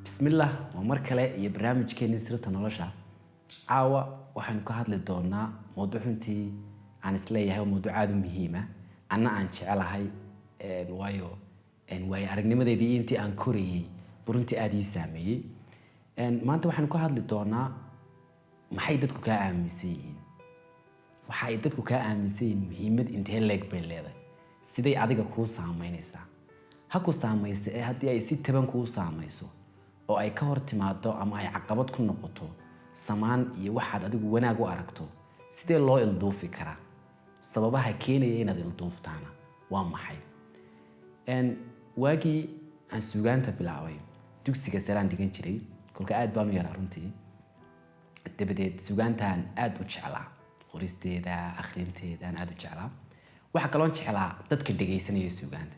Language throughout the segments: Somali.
بسم الله ومركله iyo barnaamijkeena sirta nolosha caawa waxaan ka hadli doonaa mowduuc runtii aan isleeyahay mowduuc aad u muhiim ah aan jecelahay waayo way aragnimadeedii intii aan koriyay runtii aad ii saameeyay maanta waxaan ka hadli doonaa maxay dadku ka aaminsan yihiin waxay dadku ka aaminsan yihiin muhiimad intee leeg bay leedahay siday adiga ku saameynaysaa ha ku saameeyay haddii ay si taban ku saameeyso oo ay ka hor timaado ama ay caqabad ku noqoto samaan iyo waxaad adigu wanaag u aragto sidee loo ilduufi karaa sababaha keenaya inaad ilduuftaana waa maxay waagii aan suugaanta bilaabay dugsiga saraan dhigan jiray kolka aad baan u yaraa runtii dabadeed suugaantaan aad u jeclaa qoristeeda akhrinteeda aad u jeclaa waxa kale oo jeclaa dadka dhageysanaya suugaanta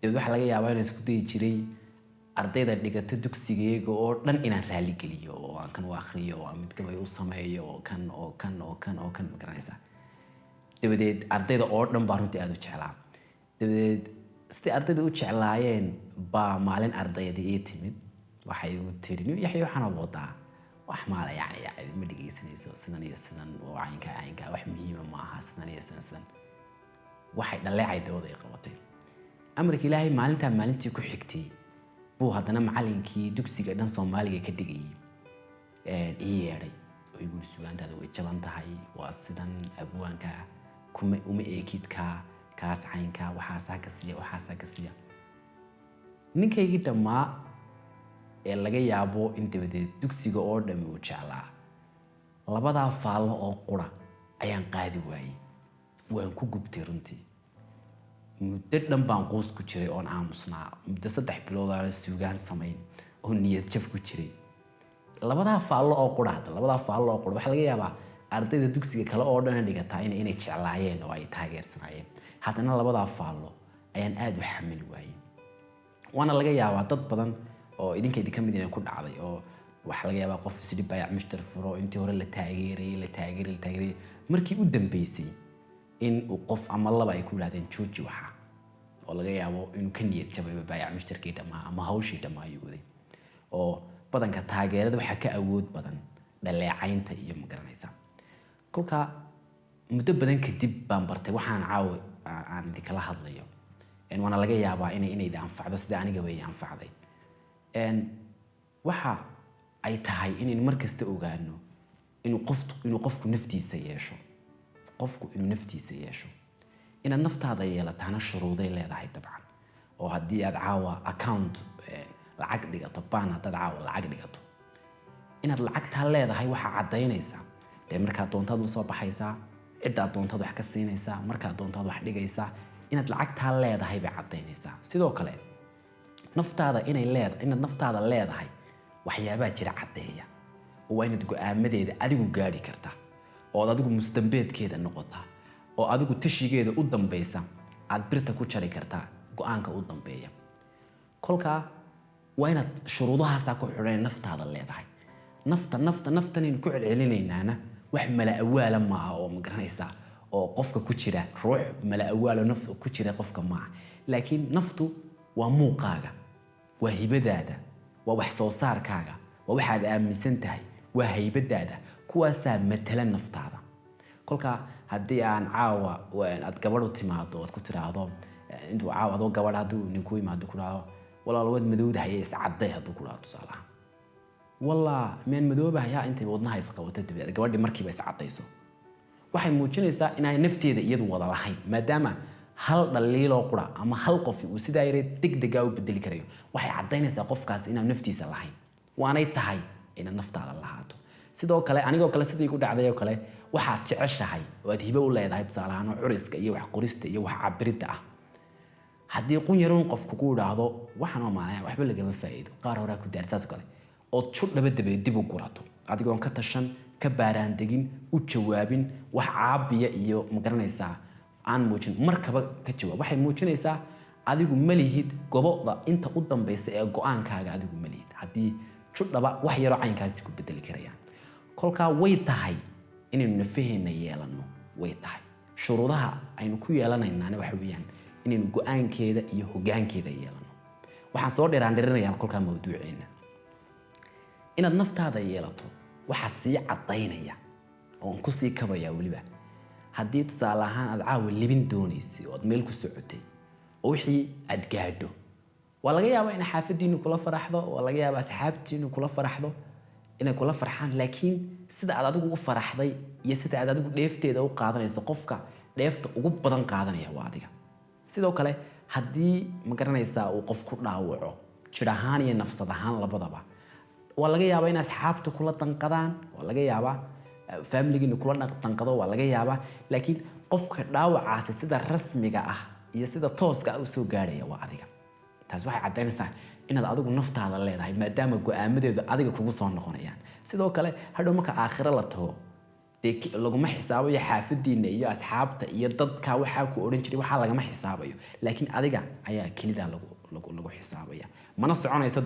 dabadeed waxa laga yaabaa inaan isku dayi jiray ardayda dhigata dugsigeega oo dhan inaan raali geliyo oo aan kan u akhriyo oo mid gabay u sameeyo oo kan magaranaysa dabadeed ardayda oo dhan baa runtii aad u jeclaa dabadeed sidii ardayda u jeclaayeen baa maalin ardaydii ii timid waxay igu tiri yaxay waxaan wadaa wax maala yani ma dhageysanayso sidan iyo sidan oo caynka wax muhiim ma aha sidan iyo sidan waxay dhaleecay dooda ay qabatay amarka ilaahay maalintii ku xigtay buu haddana macallinkii dugsiga dhan Soomaaliga ka dhigay ii yeeray oo igu suugaantaada way jaban tahay waa sidan abwaanka kuma uma eekidka kaas caynka waxaas ka siiya ninkaygii dhamaa ee laga yaabo in dabadeed dugsiga oo dhan uu jeclaa labada faal oo qura ayaan qaadi waayay waan ku gubtay runtii muddo dhan baan qoys ku jiray oo aamusnaa muddo 3 bilood aan suugaan sameyn oo niyad jab ku jiray labada faal oo qura waxa laga yaabaa ardayda dugsiga kale oo dhan dhigata inay jeclaayeen oo ay taageersanaayeen haddana labada faal ayaan aad u xamil waayay waana laga yaabaa dad badan oo idinkeedii ka mid ku dhacday oo waxa laga yaabaa qof si dhib ah mushtar furo intii hore la taageeray markii u dambeysay in uu qof ama laba ay ku yiraahdeen jooji waxa oo laga yaabo inuu ka niyad jabay baayac mushtarkii dhamaa ama hawshii dhamayuuday oo badanka taageerada waxa ka awood badan dhaleecaynta iyo magaranaysa kolka muddo badan kadib baan bartay waxaan caawi aan kala hadlayo waana laga yaabaa inay anfacdo sida aniga way anfacday waxa ay tahay in markasta ogaano inuu qofku naftiisa yeesho inuu naftiisa yeesho inaad naftaada yeelataana shuruuday leedahay dabcan oo haddii aad caawa account lacag dhigato baan hadaad caawa lacag dhigato inaad lacagtaa leedahay waxa cadaynaysaa dee markaad doontaad u soo baxaysaa ciddaad doontaad wax ka siinaysaa markaad doontaad wax dhigaysaa inaad lacagtaa leedahay bay cadaynaysaa sidoo kale inaad naftaada leedahay waxyaabaa jira cadeeya oo waa inaad go'aamadeeda adigu gaari kartaa oo adigu mustambeedkeeda noqota oo adigu tashigeeda u dambaysa aad birta ku jari kartaa go'aanka u dambeeya kolka waa inaad shuruudahaas ku xidhan naftaada leedahay naftan in ku celcelinaynaana wax mala awaala ma aha oo magaranaysa oo qofka ku jira ruux mala awaalo nafta ku jira qofka ma laakiin naftu waa muuqaaga waa hibadaada waa wax soo saarkaaga waa waxaad aaminsan tahay waa haybadaada kuwaasaa matala naftaada kolka haddii aan caawa aad gabadh u timaado oo isku tiraahdo intuu caawa adoo gabadh hadduu ninku yimaado ku dhaado walaal wad madowdahay is cadday hadduu ku dhaado tusaalaha wallah meen madoobahay intay wadnaha is qabato dibadda gabadhii markiiba is caddayso waxay muujinaysaa inay nafteeda iyadu wada lahayn maadaama hal dhaliilo qura ama hal qof uu sidaa yare degdeg u bedeli karayo waxay cadaynaysaa qofkaas inaan naftiisa lahayn waanay tahay inaad naftaada lahaato sidoo kale anigoo kale sidii ku dhacday oo kale waxaad jeceshahay oo aad hibo u leedahay tusaalahaan curiska iyo wax qorista iyo wax cabirida ah haddii qunyaroon qofku ku yiraahdo waxaan oo maanaa waxba laga faa'iido qaar hore ku daarsaas kale oo judhaba dib u gurato adigoo ka tashan ka baaraan degin u jawaabin wax caabiya iyo magaranaysaa aan muujin markaba ka jawaab waxay muujinaysaa adigu malihid gobobda inta u dambaysa ee go'aankaaga adigu malihid haddii judhaba wax yaro caynkaasi ku bedeli karayaan kolka way tahay inaynu nafaheena yeelano way tahay shuruudaha aynu ku yeelanaynaa waxa weeyaan inaynu go'aankeeda iyo hoggaankeeda yeelano waxaan soo dheeraan kolka mawduuceena inaad naftaada yeelato waxa sii cadaynaya oo ku sii kabaya waliba haddii tusaale ahaan aad caawa libin doonaysay oo meel ku socotay oo wixii aad gaadho waa laga yaabaa in xaafadiinu kula faraxdo waa laga yaabaa asxaabtiinu kula faraxdo inay kula farxaan laakiin sida aad adigu u faraxday iyo sida aad adigu dheefteeda u qaadanayso qofka dheefta ugu badan qaadanaya waa adiga sidoo kale haddii ma garanaysaa uu qof ku dhaawaco jir ahaan iyo nafsad ahaan labadaba waa laga yaabaa in asxaabtu kula danqadaan waa laga yaabaa familigiinu kula danqado waa laga yaabaa laakiin qofka dhaawacaasi sida rasmiga ah iyo sida tooska ah u soo gaaraya waa adiga taas waxay cadaynaysaa inaad adigu naftaada leedahay maadaama go'aamadeedu adiga kugu soo noqonayaan sidoo kale hadhow marka aakhiro la tago laguma xisaabayo xaafadiina iyo asxaabta iyo dadka waxaa ku oran jiray waxaa lagama xisaabayo laakiin adiga ayaa kelida lagu xisaabaya mana soconayso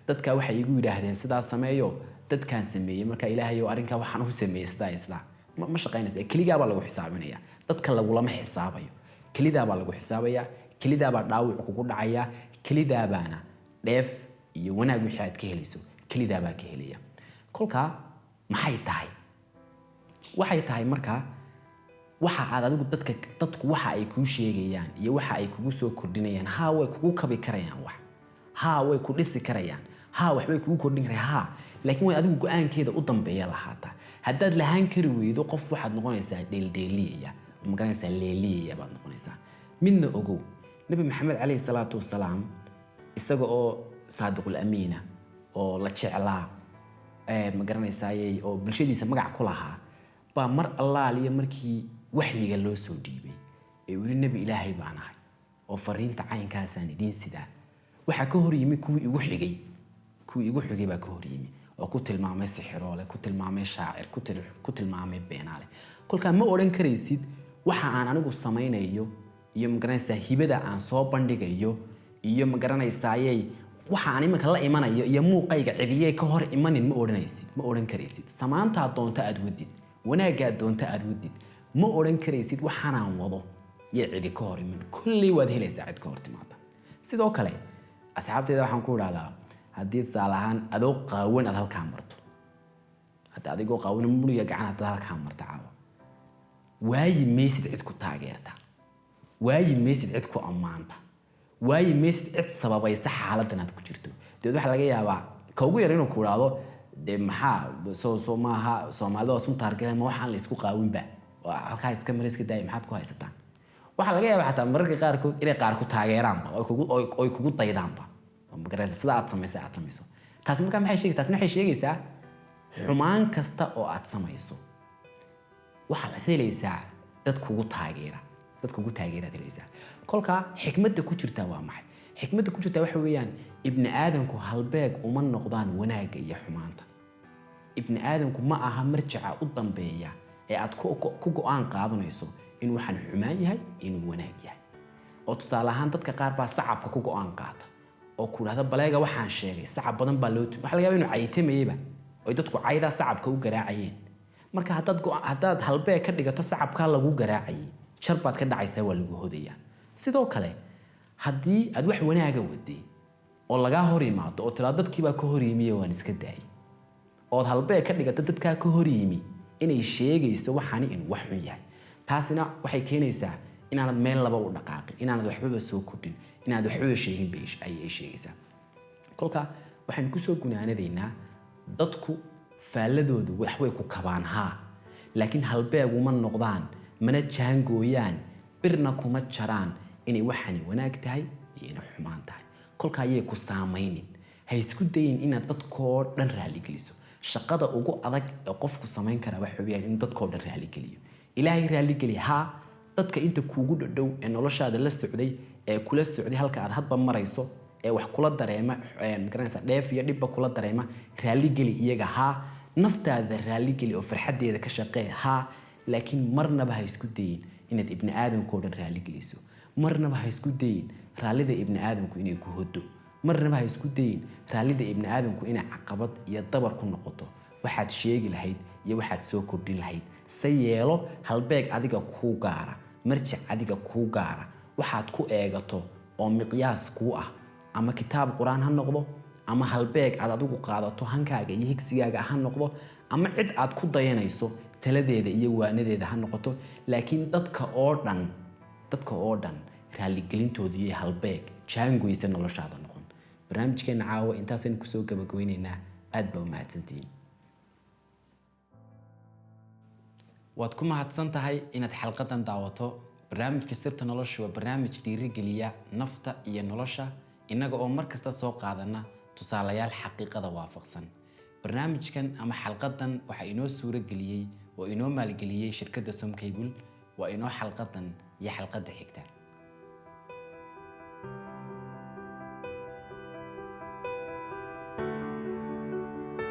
dadka waxay igu yiraahdeen sidaa sameeyo dadkaan sameeyay marka ilaahay oo arrinka waxaan u sameeyay sidaa ma shaqaynayso keliga baa lagu xisaabinaya dadka lagulama xisaabayo kelida baa lagu xisaabaya kelida baa dhaawac kugu dhacaya kelida baana dheef iyo wanaag wixii aad ka helayso kelida baa ka helaya kolka maxay tahay waxay tahay marka waxa aad adigu dadku waxa ay ku sheegayaan iyo waxa ay kugu soo kordhinayaan way kugu kabi karayaan way ku dhisi karayaan waxbay kugu kordhin karayaan laakiin way adigu go'aankeeda u dambeeya lahaata haddaad lahaan kari weydo qof waxaad noqonaysaa dheeldheeliyaya ma garanaysaa leeliyaya baad noqonaysaa midna ogow nabi maxamed calayhi salaatu wasalaam isaga oo saadiqul amiina oo la jeclaa ma garanaysaa oo bulshadiisa magac ku lahaa baa mar allaaliya markii waxyiga loo soo dhiibay ee wili nabi ilaahay baan ahay oo fariinta caynkaasaan idiin sidaa waxa ka hor yimi kuwii igu xigay baa ka hor yimi oo ku tilmaamay sixiroole ku tilmaamay shaacir ku tilmaamay beenaale kolkaa ma odhan karaysid waxa aan anigu samaynayo iyo ma garanaysaa hibada aan soo bandhigayo iyo ma garanaysaa waxa aan imanka la imanayo iyo muuqayga cidiyay ka hor imanin ma odhan karaysid samaantaa doonta aad wadid wanaaggaa doonta aad wadid ma odhan karaysid waxaanaan wado iyo cidi ka hor iman kulley waad helaysaa cid ka hor timaada sidoo kale asxaabteeda waxaan ku idhahdaa haddii tusaale ahaan adoo qaawan aad halkaa marto hadda adigoo qaawan muriga gacan haddaad halkaa marto caawa waayi maysid cid ku taageerta waayi maysid cid ku ammaanta waayi maysid cid sababaysa xaaladdan aad ku jirto deed waxaa laga yaabaa ka ugu yar inuu ku idhaahdo maxaa soo maaha soomaalida waa sun taargale ma waxaan la isku qaawinba halkaa iska mara iska daaya maxaad ku haysataan waxaa laga yaabaa xataa mararka qaarkood inay qaar ku taageeraanba oy kugu daydaanba magaraysa sida aad samayso taasi markaa maxay sheegaysaa taasina waxay sheegaysaa xumaan kasta oo aad samayso waxaa la helaysaa dad kugu taageeraad helaysaa kolkaa xikmadda ku jirtaa waa maxay xikmadda ku jirtaa waxa weeyaan ibni aadamku halbeeg uma noqdaan wanaagga iyo xumaanta ibni aadamku ma aha marjaca u dambeeya ee aad ku go'aan qaadanayso inuu waxaan xumaan yahay inuu wanaag yahay oo tusaale ahaan dadka qaar baa sacabka ku go'aan qaata oo ku dhahda baleega waxaan sheegay sacab badan baa loo waxa laga yaabaa inuu caytamayba oo dadku cayda sacabka u garaacayeen marka haddaad halbeeg ka dhigato sacabka lagu garaacayay jar baad ka dhacaysaa waa lagu hodayaa sidoo kale haddii aad wax wanaaga waday oo lagaa hor yimaado oo tiraa dadkii baa ka hor yimi waan iska daayay ood halbeeg ka dhigato dadkaa ka hor yimi inay sheegayso waxaani inuu wax xun yahay taasina waxay keenaysaa inaanad meel laba u dhaqaaqin inaanad waxbaba soo kordhin inaanad waxbaba sheegin ayay sheegaysaa kolka waxaan kusoo gunaanadaynaa dadku faaladoodu waxbay ku kabaan laakiin halbeeguma noqdaan mana jaangooyaan birna kuma jaraan inay waxani wanaag tahay iyo inay xumaan tahay kolka ayay ku saamaynin ha isku dayin inaad dadkoo dhan raaligeliso shaqada ugu adag ee qofku samayn kara waxa weeyaan in dadkoo dhan raaligeliyo ilaahay raaligeli dadka inta kuugu dhadhow ee noloshaada la socday ee kula socday halka aad hadba marayso ee wax kula dareema garanaysa dheef iyo dhibba kula dareema raaligeli iyaga naftaada raaligeli oo farxadeeda ka shaqee laakiin marnaba ha isku dayin inaad ibni aadamkoo dhan raaligeliso marnaba ha isku dayin raallida ibni aadamku inay ku hodo marnaba ha isku dayin raallida ibni aadamku inay caqabad iyo dabar ku noqoto waxaad sheegi lahayd iyo waxaad soo kordhin lahayd se yeelo halbeeg adiga kuu gaara marjac adiga kuu gaara waxaad ku eegato oo miqyaas kuu ah ama kitaab quraan ha noqdo ama halbeeg aad adigu qaadato hankaaga iyo higsigaaga ha noqdo ama cid aad ku dayanayso taladeeda iyo waanadeeda ha noqoto laakiin dadka oo dhan raaligelintooda iyo halbeeg jaangoysa noloshaada noqon. barnaamijkeena caawa intaasaynu kusoo gabagabeynaynaa. aad baa u mahadsantihiin. waad ku mahadsan tahay inaad xalqadan daawato. barnaamijka sirta nolosha waa barnaamij dhiirigeliya nafta iyo nolosha innaga oo markasta soo qaadana tusaalayaal xaqiiqada waafaqsan. barnaamijkan ama xalqadan waxaa inoo suuro geliyey oo inoo maalgeliyey shirkadda Somcable. waa inoo xalqadan iyo xalqada xigta.